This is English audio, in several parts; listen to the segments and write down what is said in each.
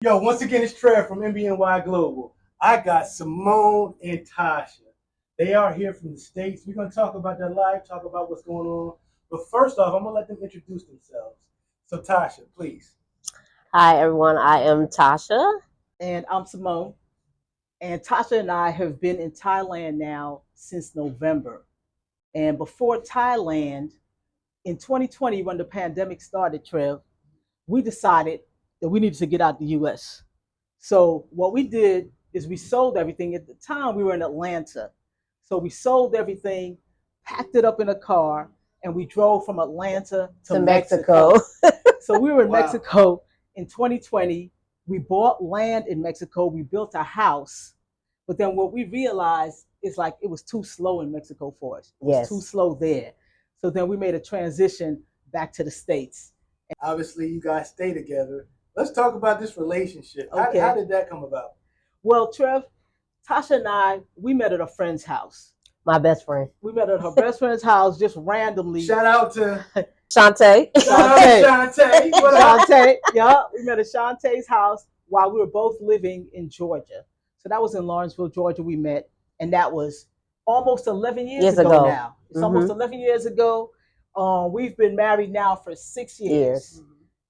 Yo, once again, it's Trev from NBNY Global. I got Simone and Tasha. They are here from the States. We're going to talk about their life, talk about what's going on. But first off, I'm going to let them introduce themselves. So, Tasha, please. Hi, everyone. I am Tasha. And I'm Simone. And Tasha and I have been in Thailand now since November. And before Thailand, in 2020, when the pandemic started, Trev, we decided that we needed to get out the US. So what we did is we sold everything. At the time, we were in Atlanta. So we sold everything, packed it up in a car, and we drove from Atlanta to Mexico. So we were in Mexico in 2020. We bought land in Mexico. We built a house. But then what we realized is like it was too slow in Mexico for us. It was too slow there. So then we made a transition back to the States. Obviously, you guys stay together. Let's talk about this relationship. Okay. How did that come about? Well, Trev, Tasha and I, we met at a friend's house. My best friend. We met at her best friend's house just randomly. Shout out to Shantae. Shantae. Shantae. Yeah, we met at Shantae's house while we were both living in Georgia. So that was in Lawrenceville, Georgia. We met, and that was almost 11 years ago now. It's almost 11 years ago. We've been married now for 6 years.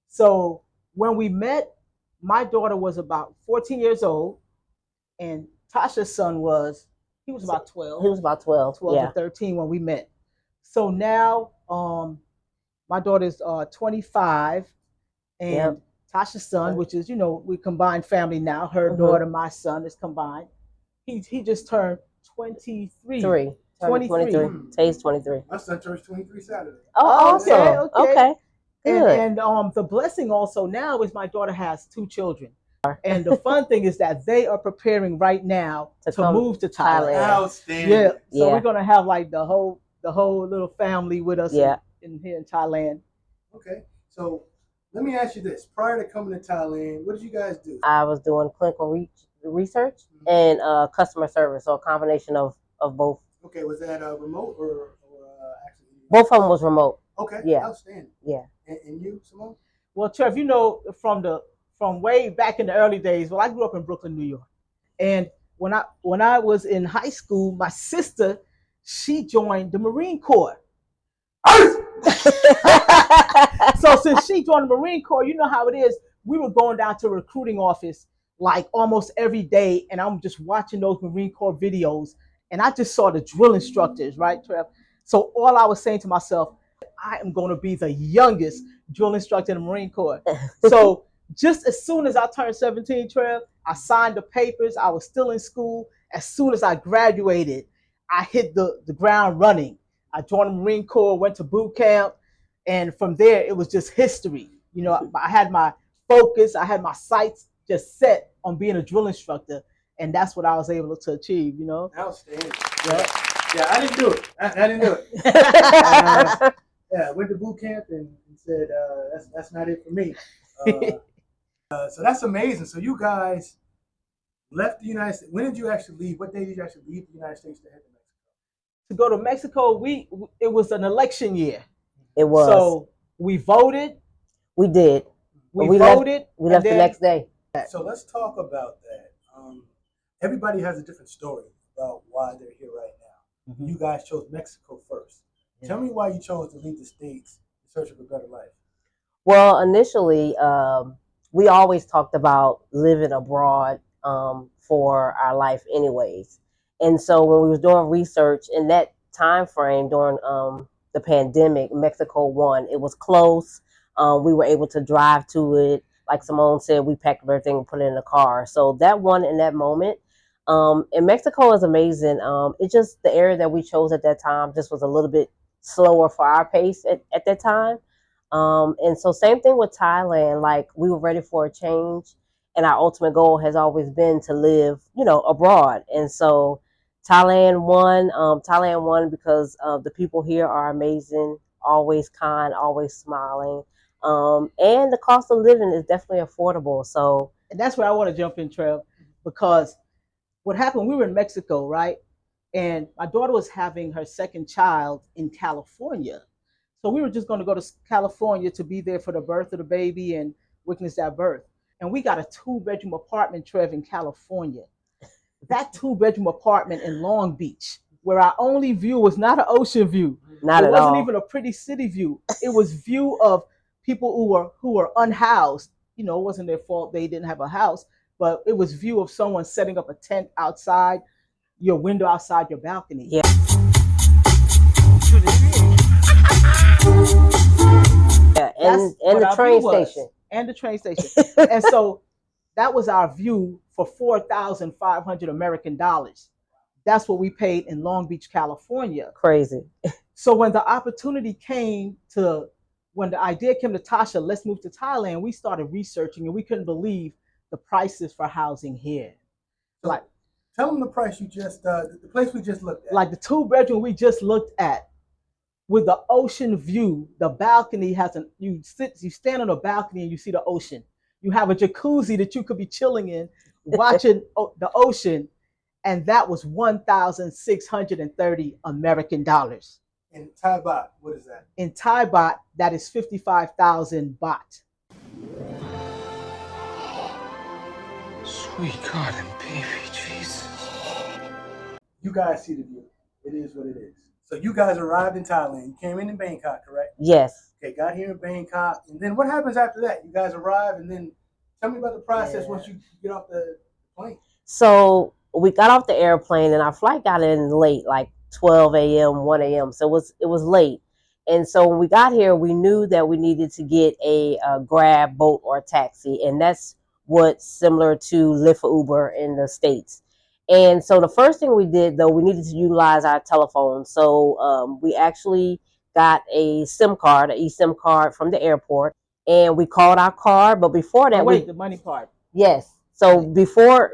So when we met, my daughter was about 14 years old, and Tasha's son was about 12. He was about 12. 12 to 13 when we met. So now my daughter's 25, and Tasha's son, which is, we combined family now. Her daughter, my son is combined. He just turned 23. 23. Today's 23. My son turns 23 Saturday. Oh, awesome. Okay. Good. And the blessing also now is my daughter has 2 children. And the fun thing is that they are preparing right now to move to Thailand. Outstanding. Yeah. So we're gonna have like the whole little family with us in here in Thailand. Okay. So let me ask you this. Prior to coming to Thailand, what did you guys do? I was doing clinical research and customer service, so a combination of both. Okay, was that remote or actually? Both of them was remote. Okay, yeah, outstanding. Yeah. And you, Simone? Well, Trev, from way back in the early days. Well, I grew up in Brooklyn, New York, and when I was in high school, my sister, she joined the Marine Corps. So since she joined the Marine Corps, you know how it is. We were going down to a recruiting office like almost every day, and I'm just watching those Marine Corps videos, and I just saw the drill instructors, right, Trev? So all I was saying to myself, I am going to be the youngest drill instructor in the Marine Corps. So just as soon as I turned 17, Trev, I signed the papers. I was still in school. As soon as I graduated, I hit the ground running. I joined the Marine Corps, went to boot camp, and from there, it was just history. I had my focus. I had my sights just set on being a drill instructor, and that's what I was able to achieve, Outstanding. Yeah, I didn't do it. I didn't do it. I went to boot camp and said, that's not it for me. So that's amazing. So you guys left the United States. When did you actually leave? What day did you actually leave the United States to head to Mexico? To go to Mexico, it was an election year. It was. So we voted. We did. We voted. We left the next day. So let's talk about that. Everybody has a different story about why they're here right now. You guys chose Mexico first. Tell me why you chose to leave the States in search of a better life. Well, initially, we always talked about living abroad for our life anyways. And so when we was doing research in that time frame during the pandemic, Mexico won. It was close. We were able to drive to it. Like Simone said, we packed everything and put it in the car. So that won in that moment. And Mexico is amazing. It's just the area that we chose at that time just was a little bit slower for our pace at that time. And so same thing with Thailand, like we were ready for a change, and our ultimate goal has always been to live, abroad. And so Thailand won because the people here are amazing, always kind, always smiling. And the cost of living is definitely affordable. So, and that's where I want to jump in, Trev, because what happened, we were in Mexico, right? And my daughter was having her second child in California. So we were just going to go to California to be there for the birth of the baby and witness that birth. and we got a 2-bedroom apartment, Trev, in California. That 2-bedroom apartment in Long Beach, where our only view was not an ocean view. Not it at wasn't all. even a pretty city view. It was view of people who were unhoused. You know, it wasn't their fault they didn't have a house, but it was view of someone setting up a tent outside your window, outside your balcony. Yeah. Yeah, and the train station. And the train station. And so that was our view for 4,500 American dollars. That's what we paid in Long Beach, California. Crazy. So when the idea came to Tasha, let's move to Thailand, we started researching and we couldn't believe the prices for housing here. So like, tell them the price the place we just looked at. Like the 2-bedroom we just looked at, with the ocean view. The balcony has you stand on a balcony and you see the ocean. You have a jacuzzi that you could be chilling in, watching the ocean, and that was 1,630 American dollars. In Thai baht, what is that? In Thai baht, that is 55,000 baht. Sweet God and baby Jesus. You guys see the view. It is what it is. So you guys arrived in Thailand. You came in Bangkok, correct? Yes. Okay, got here in Bangkok. And then what happens after that? You guys arrive, and then tell me about the process once you get off the plane. So we got off the airplane, and our flight got in late, like 12 a.m., 1 a.m. So it was late. And so when we got here, we knew that we needed to get a Grab, boat, or a taxi. And that's what's similar to Lyft or Uber in the States. And so the first thing we did, though, we needed to utilize our telephone. So we actually got a SIM card, an eSIM card from the airport, and we called our car. But before that, the money part. Yes. So before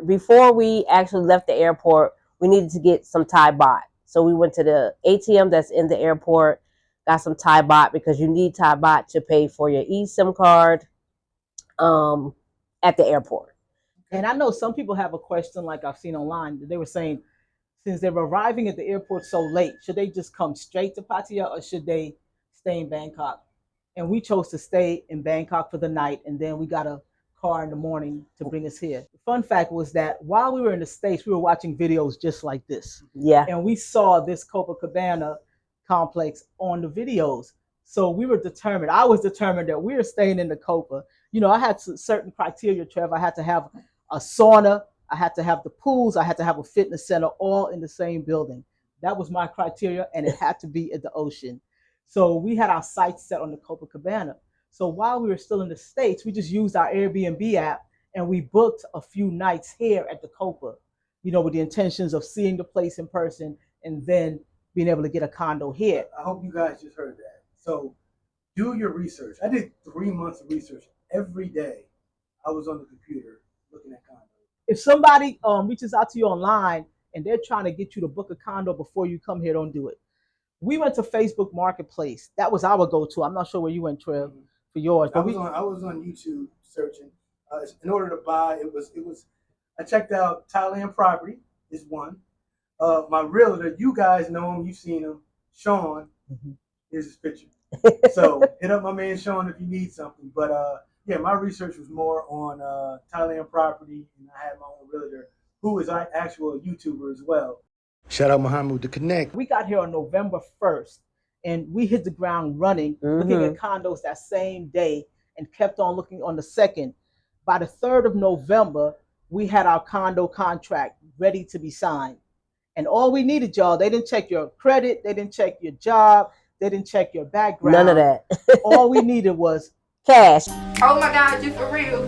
we actually left the airport, we needed to get some Thai baht. So we went to the ATM that's in the airport, got some Thai baht because you need Thai baht to pay for your eSIM card at the airport. And I know some people have a question, like I've seen online, that they were saying, since they were arriving at the airport so late, should they just come straight to Pattaya or should they stay in Bangkok? And we chose to stay in Bangkok for the night, and then we got a car in the morning to bring us here. The fun fact was that while we were in the States, we were watching videos just like this. Yeah. And we saw this Copa Cabana complex on the videos. So we were determined. I was determined that we were staying in the Copa. You know, I had certain criteria, Trev. I had to have a sauna, I had to have the pools, I had to have a fitness center, all in the same building. That was my criteria, and it had to be at the ocean. So we had our sights set on the Copa Cabana. So while we were still in the States, we just used our Airbnb app and we booked a few nights here at the Copa, you know, with the intentions of seeing the place in person and then being able to get a condo here. I hope you guys just heard that. So do your research. I did 3 months of research every day. I was on the computer looking at condos. If somebody reaches out to you online and they're trying to get you to book a condo before you come here, don't do it. We went to Facebook Marketplace. That was our go-to. I'm not sure where you went, Trev, for yours. But I was on YouTube searching. In order to buy, it was. I checked out Thailand property is one. My realtor, you guys know him. You've seen him. Sean. Here's his picture. So hit up my man Sean if you need something. But yeah, my research was more on Thailand property, and I had my own realtor who is an actual YouTuber as well. Shout out Muhammad to connect. We got here on November 1st, and we hit the ground running, looking at condos that same day, and kept on looking on the 2nd. By the 3rd of November, we had our condo contract ready to be signed. And all we needed, y'all, they didn't check your credit, they didn't check your job, they didn't check your background. None of that. All we needed was cash. Oh my God, you for real?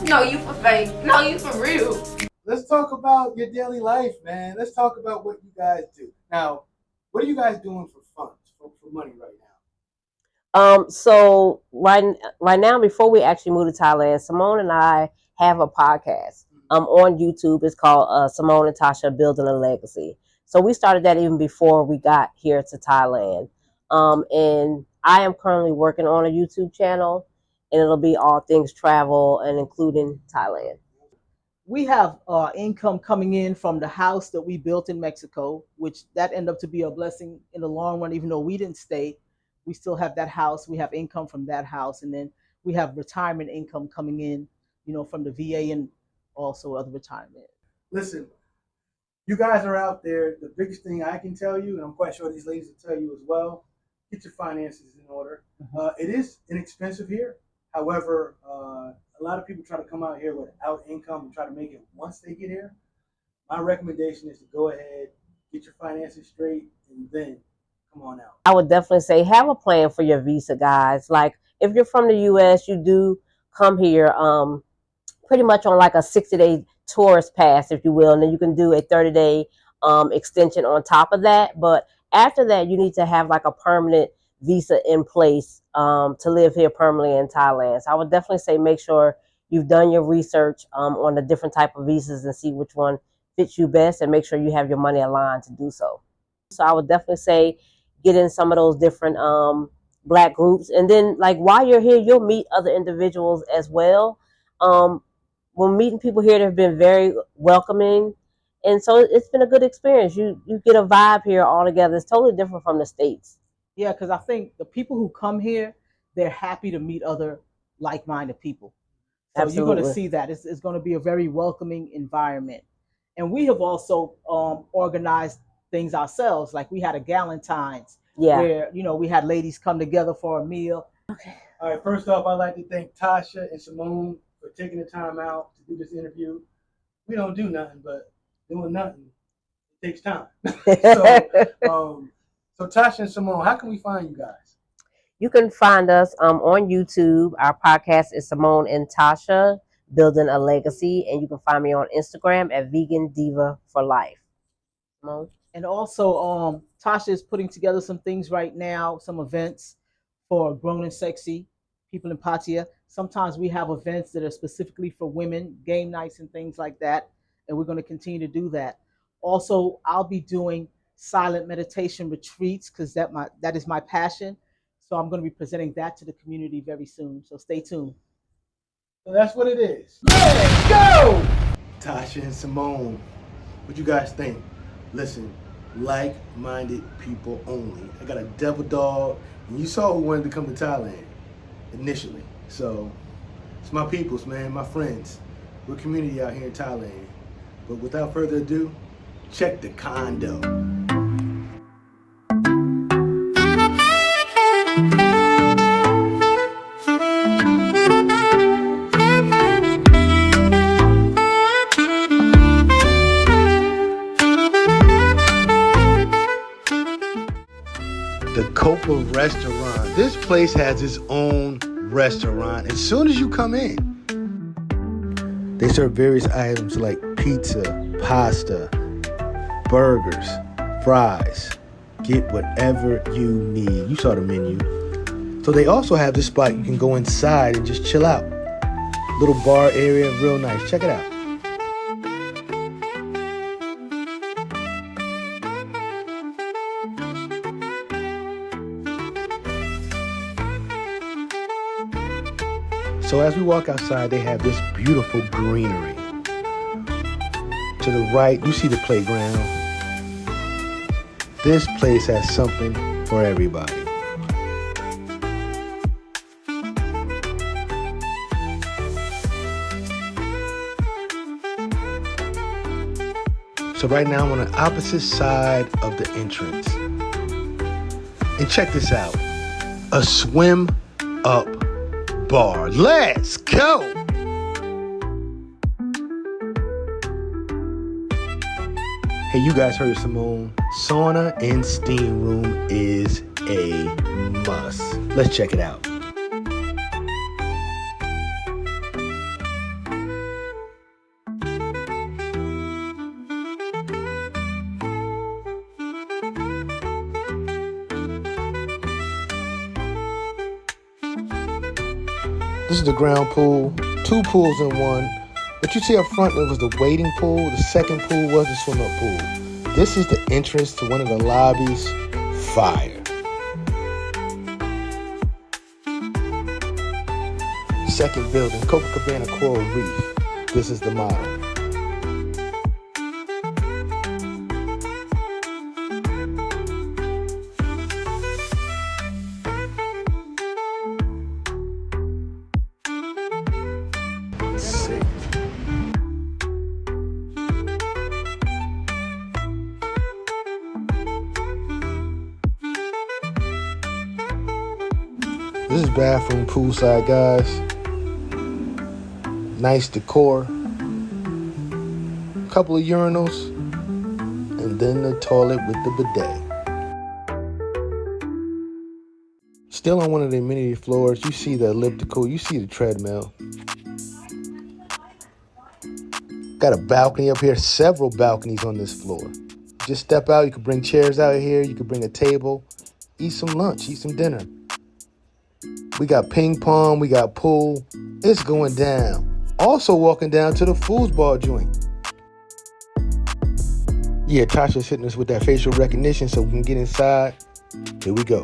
No, you for fake. No, you for real. Let's talk about your daily life, man. Let's talk about what you guys do. Now, what are you guys doing for fun, for money right now? So right now, before we actually moved to Thailand, Simone and I have a podcast on YouTube. It's called Simone and Tasha Building a Legacy. So we started that even before we got here to Thailand. And I am currently working on a YouTube channel, and it'll be all things travel and including Thailand. We have income coming in from the house that we built in Mexico, which that ended up to be a blessing in the long run. Even though we didn't stay, we still have that house. We have income from that house. And then we have retirement income coming in from the VA and also other retirement. Listen, you guys are out there. The biggest thing I can tell you, and I'm quite sure these ladies will tell you as well, get your finances in order. It is inexpensive here. However, a lot of people try to come out here without income and try to make it once they get here. My recommendation is to go ahead, get your finances straight, and then come on out. I would definitely say have a plan for your visa, guys. Like if you're from the US, you do come here pretty much on like a 60-day tourist pass, if you will, and then you can do a 30-day extension on top of that. But after that, you need to have like a permanent visa in place to live here permanently in Thailand. So I would definitely say make sure you've done your research on the different type of visas and see which one fits you best, and make sure you have your money aligned to do so. So I would definitely say get in some of those different Black groups, and then like while you're here, you'll meet other individuals as well. When meeting people here, they've been very welcoming, and so it's been a good experience. You get a vibe here all together. It's totally different from the States. Yeah, because I think the people who come here, they're happy to meet other like-minded people. So Absolutely. you're going to see that it's going to be a very welcoming environment. And we have also organized things ourselves. Like we had a Galentine's where, we had ladies come together for a meal. Okay. All right, first off, I'd like to thank Tasha and Simone for taking the time out to do this interview. We don't do nothing, but doing nothing, it takes time. So Tasha and Simone, how can we find you guys? You can find us on YouTube. Our podcast is Simone and Tasha, Building a Legacy, and you can find me on Instagram at Vegan Diva for Life. Simone? And also, Tasha is putting together some things right now, some events for Grown and Sexy people in Pattaya. Sometimes we have events that are specifically for women, game nights and things like that, and we're going to continue to do that. Also, I'll be doing silent meditation retreats because that is my passion. So I'm going to be presenting that to the community very soon. So stay tuned. So that's what it is. Let's go! Tasha and Simone, what you guys think? Listen, like-minded people only. I got a devil dog, and you saw who wanted to come to Thailand initially. So it's my peoples, man, my friends. We're a community out here in Thailand. But without further ado, check the condo. The Copa restaurant. This place has its own restaurant. As soon as you come in, they serve various items like pizza, pasta, burgers, fries. Get whatever you need. You saw the menu. So they also have this spot you can go inside and just chill out. Little bar area, real nice. Check it out. So as we walk outside, they have this beautiful greenery. To the right, you see the playground. This place has something for everybody. So right now I'm on the opposite side of the entrance. And check this out. A swim up bar. Let's go! Hey, you guys heard Simone. Sauna and steam room is a must. Let's check it out. This is the ground pool, 2 pools in one. What you see up front was the wading pool. The second pool was the swim-up pool. This is the entrance to one of the lobbies. Fire. Second building, Copa Cabana Coral Reef. This is the model. This is bathroom poolside, guys. Nice decor. Couple of urinals. And then the toilet with the bidet. Still on one of the amenity floors, you see the elliptical, you see the treadmill. Got a balcony up here, several balconies on this floor. Just step out, you can bring chairs out here, you can bring a table, eat some lunch, eat some dinner. We got ping pong, we got pool. It's going down. Also walking down to the foosball joint. Yeah, Tasha's hitting us with that facial recognition so we can get inside. Here we go.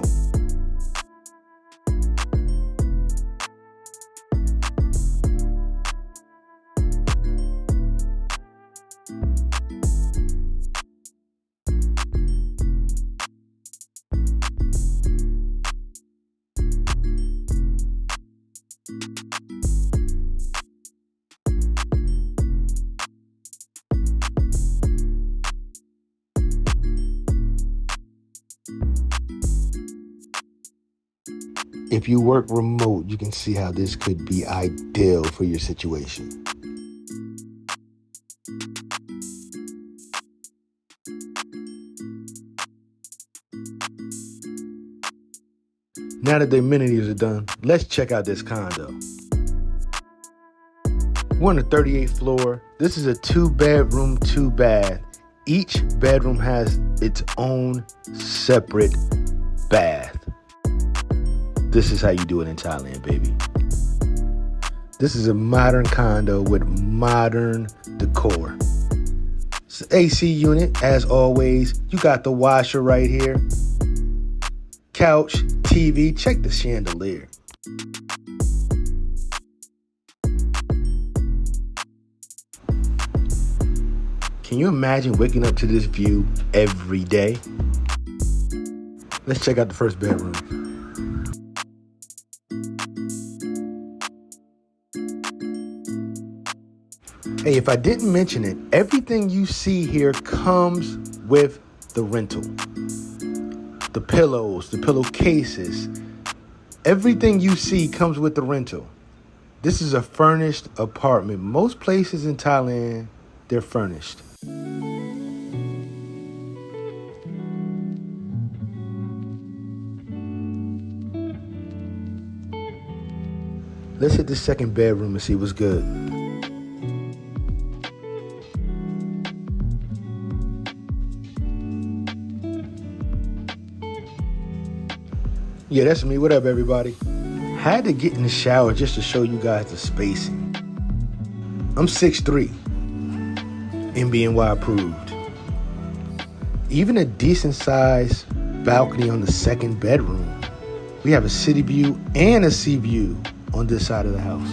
If you work remote, you can see how this could be ideal for your situation. Now that the amenities are done, let's check out this condo. We're on the 38th floor. This is a 2-bedroom, 2-bath. Each bedroom has its own separate bath. This is how you do it in Thailand, baby. This is a modern condo with modern decor. It's an AC unit, as always. You got the washer right here. Couch, TV, check the chandelier. Can you imagine waking up to this view every day? Let's check out the first bedroom. Hey, if I didn't mention it, everything you see here comes with the rental. The pillows, the pillowcases, everything you see comes with the rental. This is a furnished apartment. Most places in Thailand, they're furnished. Let's hit the second bedroom and see what's good. Yeah, that's me. What up, everybody? Had to get in the shower just to show you guys the spacing. I'm 6'3", NBNY approved. Even a decent sized balcony on the second bedroom. We have a city view and a sea view on this side of the house.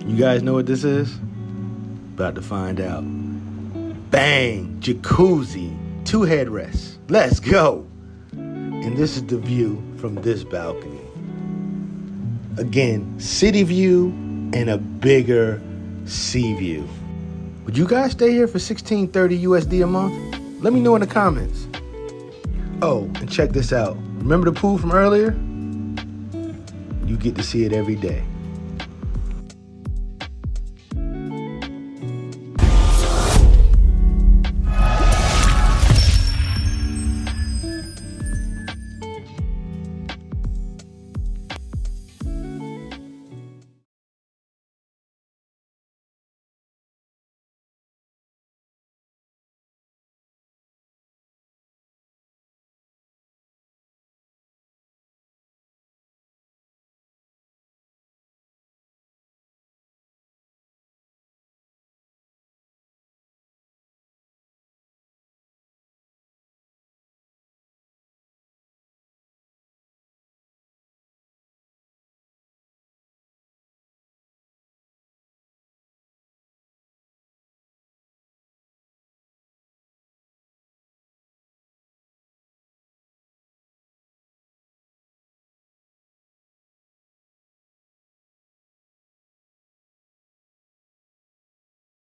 You guys know what this is? About to find out. Bang! Jacuzzi, 2 headrests. Let's go! And this is the view from this balcony. Again, city view and a bigger sea view. Would you guys stay here for $16.30 USD a month? Let me know in the comments. Oh, and check this out. Remember the pool from earlier? You get to see it every day.